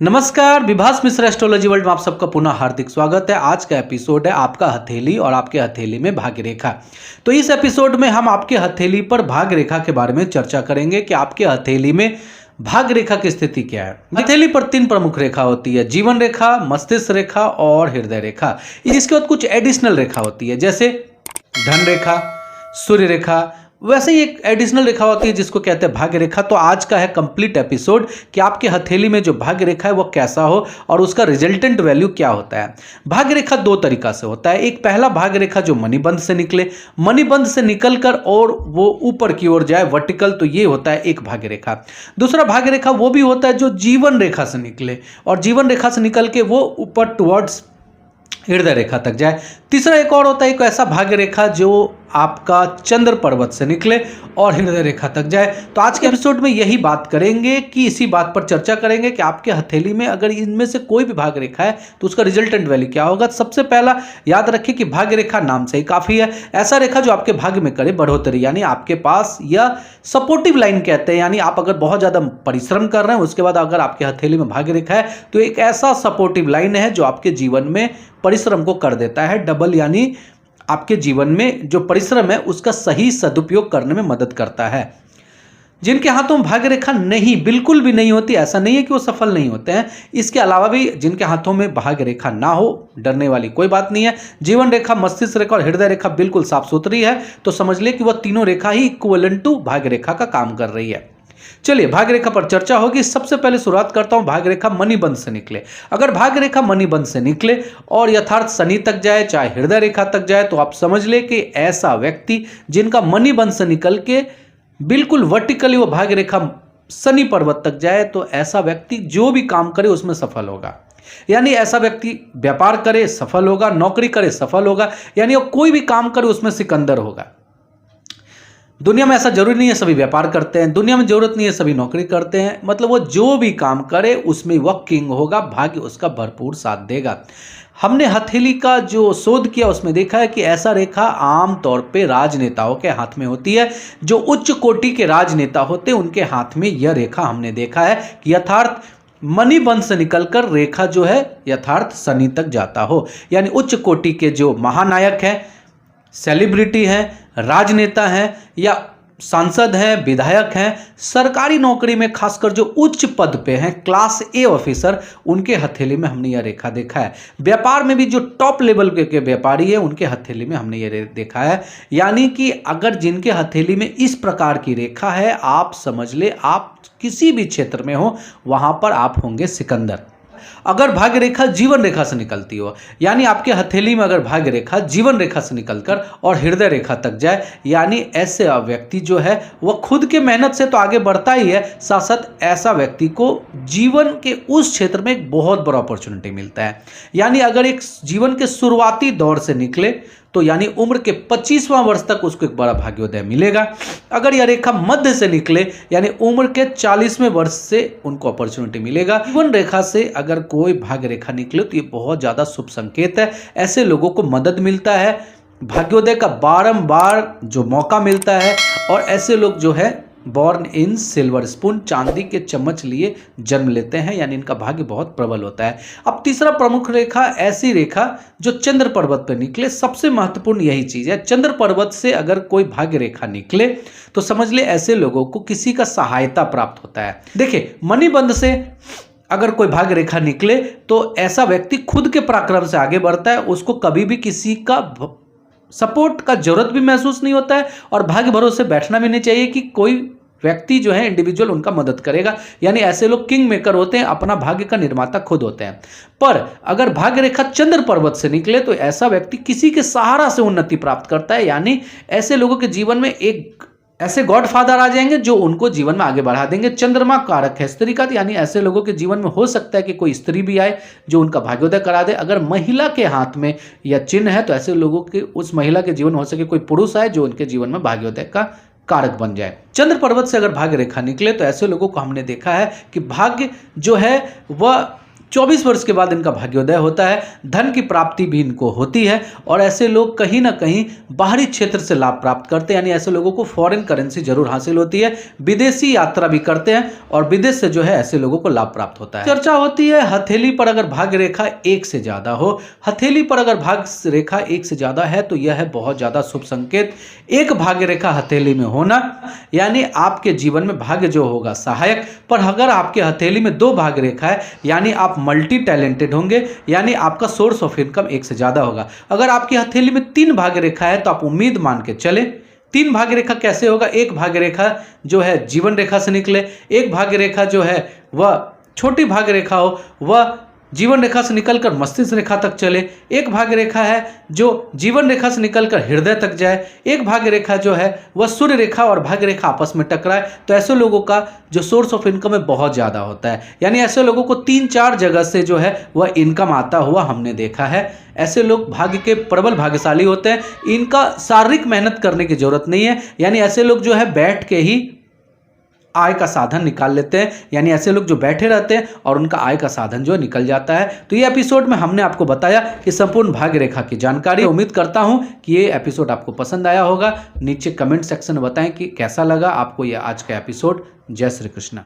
नमस्कार, Vibhas Mishra astrology world में आप सबका पुनः हार्दिक स्वागत है। आज का एपिसोड है आपका हथेली और आपके हथेली में भाग्य रेखा। तो इस एपिसोड में हम आपके हथेली पर भाग्य रेखा के बारे में चर्चा करेंगे कि आपके हथेली में भाग्य रेखा की स्थिति क्या है। हथेली पर 3 प्रमुख रेखा होती है, जीवन रेखा, मस्तिष्क रेखा और हृदय रेखा। इसके बाद कुछ एडिशनल रेखा होती है जैसे धन रेखा, सूर्य रेखा, वैसे ही एक एडिशनल रेखा होती है जिसको कहते हैं भाग्य रेखा। तो आज का है कंप्लीट एपिसोड कि आपके हथेली में जो भाग्य रेखा है वो कैसा हो और उसका रिजल्टेंट वैल्यू क्या होता है। भाग्य रेखा 2 तरीका से होता है। एक पहला भाग्य रेखा जो मणिबंध से निकले, मणिबंध से निकलकर और वो ऊपर की ओर जाए वर्टिकल, तो ये होता है एक भाग्य रेखा। दूसरा भाग्य रेखा वो भी होता है जो जीवन रेखा से निकले और जीवन रेखा से निकल के वो ऊपर टुवर्ड्स हृदय रेखा तक जाए। तीसरा एक और होता है एक ऐसा भाग्य रेखा जो आपका चंद्र पर्वत से निकले और हृदय रेखा तक जाए। तो आज के एपिसोड में यही बात करेंगे कि इसी बात पर चर्चा करेंगे कि आपके हथेली में अगर इनमें से कोई भी भाग्य रेखा है तो उसका रिजल्टेंट वैल्यू क्या होगा। सबसे पहला याद रखिए कि भाग्य रेखा नाम से ही काफी है। ऐसा रेखा जो आपके भाग्य में करे बढ़ोतरी, यानी आपके पास या सपोर्टिव लाइन कहते हैं, यानी आप अगर बहुत ज्यादा परिश्रम कर रहे हैं उसके बाद अगर आपके हथेली में भाग्य रेखा है तो एक ऐसा सपोर्टिव लाइन है जो आपके जीवन में परिश्रम को कर देता है डबल, यानी आपके जीवन में जो परिश्रम है उसका सही सदुपयोग करने में मदद करता है। जिनके हाथों में भाग्य रेखा नहीं, बिल्कुल भी नहीं होती, ऐसा नहीं है कि वो सफल नहीं होते हैं। इसके अलावा भी जिनके हाथों में भाग्य रेखा ना हो, डरने वाली कोई बात नहीं है। जीवन रेखा, मस्तिष्क रेखा और हृदय रेखा बिल्कुल साफ सुथरी है, तो समझ ले कि वह तीनों रेखा ही इक्विवेलेंट टू भाग्य रेखा का काम कर रही है। चलिए भाग्य रेखा पर चर्चा होगी। सबसे पहले शुरुआत करता हूं भाग्य रेखा मणिबंध से निकले। अगर भाग्य रेखा मणिबंध से निकले और यथार्थ शनि तक जाए, चाहे हृदय रेखा तक जाए, तो आप समझ ले कि ऐसा व्यक्ति जिनका मणिबंध से निकल के बिल्कुल वर्टिकली वो भाग्य रेखा शनि पर्वत तक जाए, तो ऐसा व्यक्ति जो भी काम करे उसमें सफल होगा। यानी ऐसा व्यक्ति व्यापार करे सफल होगा, नौकरी करे सफल होगा, यानी वो कोई भी काम करे उसमें सिकंदर होगा। दुनिया में ऐसा जरूरी नहीं है सभी व्यापार करते हैं, दुनिया में जरूरत नहीं है सभी नौकरी करते हैं, मतलब वो जो भी काम करे उसमें वह किंग होगा, भाग्य उसका भरपूर साथ देगा। हमने हथेली का जो शोध किया उसमें देखा है कि ऐसा रेखा आमतौर पे राजनेताओं के हाथ में होती है। जो उच्च कोटि के राजनेता होते हैं उनके हाथ में यह रेखा हमने देखा है कि यथार्थ मणिबंध से निकलकर रेखा जो है यथार्थ शनि तक जाता हो। यानी उच्च कोटि के जो महानायक हैं, सेलिब्रिटी हैं, राजनेता हैं या सांसद हैं, विधायक हैं, सरकारी नौकरी में खासकर जो उच्च पद पे हैं, क्लास ए ऑफिसर, उनके हथेली में हमने यह रेखा देखा है। व्यापार में भी जो टॉप लेवल के व्यापारी है उनके हथेली में हमने यह देखा है। यानी कि अगर जिनके हथेली में इस प्रकार की रेखा है, आप समझ ले आप किसी भी क्षेत्र में हो वहां पर आप होंगे सिकंदर। अगर भाग्य रेखा जीवन रेखा से निकलती हो, यानी आपके हथेली में अगर भाग्य रेखा जीवन रेखा से निकलकर और हृदय रेखा तक जाए, यानी ऐसे व्यक्ति जो है वह खुद के मेहनत से तो आगे बढ़ता ही है, साथ साथ ऐसा व्यक्ति को जीवन के उस क्षेत्र में एक बहुत बड़ा अपॉर्चुनिटी मिलता है। यानी अगर एक जीवन के शुरुआती दौर से निकले तो यानी उम्र के 25वां वर्ष तक उसको एक बड़ा भाग्योदय मिलेगा। अगर यह रेखा मध्य से निकले यानी उम्र के 40वें वर्ष से उनको अपॉर्चुनिटी मिलेगा। जीवन रेखा से अगर कोई भाग्य रेखा निकले तो ये बहुत ज़्यादा शुभ संकेत है। ऐसे लोगों को मदद मिलता है, भाग्योदय का बारंबार जो मौका मिलता है, और ऐसे लोग जो है बॉर्न इन सिल्वर स्पून, चांदी के चम्मच लिए जन्म लेते हैं, यानी इनका भाग्य बहुत प्रबल होता है। अब तीसरा प्रमुख रेखा ऐसी रेखा जो चंद्र पर्वत पर निकले। सबसे महत्वपूर्ण यही चीज है, चंद्र पर्वत से अगर कोई भाग्य रेखा निकले तो समझ ले ऐसे लोगों को किसी का सहायता प्राप्त होता है। देखिए मणिबंध से अगर कोई भाग्य रेखा निकले तो ऐसा व्यक्ति खुद के पराक्रम से आगे बढ़ता है, उसको कभी भी किसी का सपोर्ट का जरूरत भी महसूस नहीं होता है और भाग्य भरोसे बैठना भी नहीं चाहिए कि कोई व्यक्ति जो है इंडिविजुअल उनका मदद करेगा। यानी ऐसे लोग किंग मेकर होते हैं, अपना भाग्य का निर्माता खुद होते हैं। पर अगर भाग्य रेखा चंद्र पर्वत से निकले तो ऐसा व्यक्ति किसी के सहारा से उन्नति प्राप्त करता है। यानी ऐसे लोगों के जीवन में एक ऐसे गॉडफादर आ जाएंगे जो उनको जीवन में आगे बढ़ा देंगे। चंद्रमा कारक है स्त्री का, यानी ऐसे लोगों के जीवन में हो सकता है कि कोई स्त्री भी आए जो उनका भाग्योदय करा दे। अगर महिला के हाथ में यह चिन्ह है तो ऐसे लोगों के उस महिला के जीवन में हो सके कोई पुरुष आए जो उनके जीवन में भाग्योदय का कारक बन जाए। चंद्र पर्वत से अगर भाग्य रेखा निकले तो ऐसे लोगों को हमने देखा है कि भाग्य जो है वह 24 वर्ष के बाद इनका भाग्योदय होता है, धन की प्राप्ति भी इनको होती है और ऐसे लोग कहीं ना कहीं बाहरी क्षेत्र से लाभ प्राप्त करते हैं, यानी ऐसे लोगों को फॉरेन करेंसी जरूर हासिल होती है, विदेशी यात्रा भी करते हैं और विदेश से जो है ऐसे लोगों को लाभ प्राप्त होता है। चर्चा होती है हथेली पर अगर भाग्य रेखा 1 से ज्यादा हो, हथेली पर अगर भाग्य रेखा 1 से ज्यादा है तो यह है बहुत ज्यादा शुभ संकेत। एक भाग्य रेखा हथेली में होना यानी आपके जीवन में भाग्य जो होगा सहायक, पर अगर आपके हथेली में 2 भाग्य रेखा है यानी आप मल्टी टैलेंटेड होंगे, यानी आपका सोर्स ऑफ इनकम 1 से ज्यादा होगा। अगर आपकी हथेली में 3 भाग्य रेखा है तो आप उम्मीद मान के चले। 3 भाग्य रेखा कैसे होगा? एक भाग्य रेखा जो है जीवन रेखा से निकले, एक भाग्य रेखा जो है वह छोटी भाग्य रेखा हो, वह जीवन रेखा से निकलकर मस्तिष्क रेखा तक चले, एक भाग्य रेखा है जो जीवन रेखा से निकलकर हृदय तक जाए, एक भाग्य रेखा जो है वह सूर्य रेखा और भाग्य रेखा आपस में टकराए, तो ऐसे लोगों का जो सोर्स ऑफ इनकम है बहुत ज़्यादा होता है। यानी ऐसे लोगों को 3-4 जगह से जो है वह इनकम आता हुआ हमने देखा है। ऐसे लोग भाग्य के प्रबल भाग्यशाली होते हैं, इनका शारीरिक मेहनत करने की जरूरत नहीं है, यानी ऐसे लोग जो है बैठ के ही आय का साधन निकाल लेते हैं, यानी ऐसे लोग जो बैठे रहते हैं और उनका आय का साधन जो निकल जाता है। तो ये एपिसोड में हमने आपको बताया कि संपूर्ण भाग्य रेखा की जानकारी। उम्मीद करता हूं कि ये एपिसोड आपको पसंद आया होगा। नीचे कमेंट सेक्शन में बताएं कि कैसा लगा आपको ये आज का एपिसोड। जय श्री कृष्ण।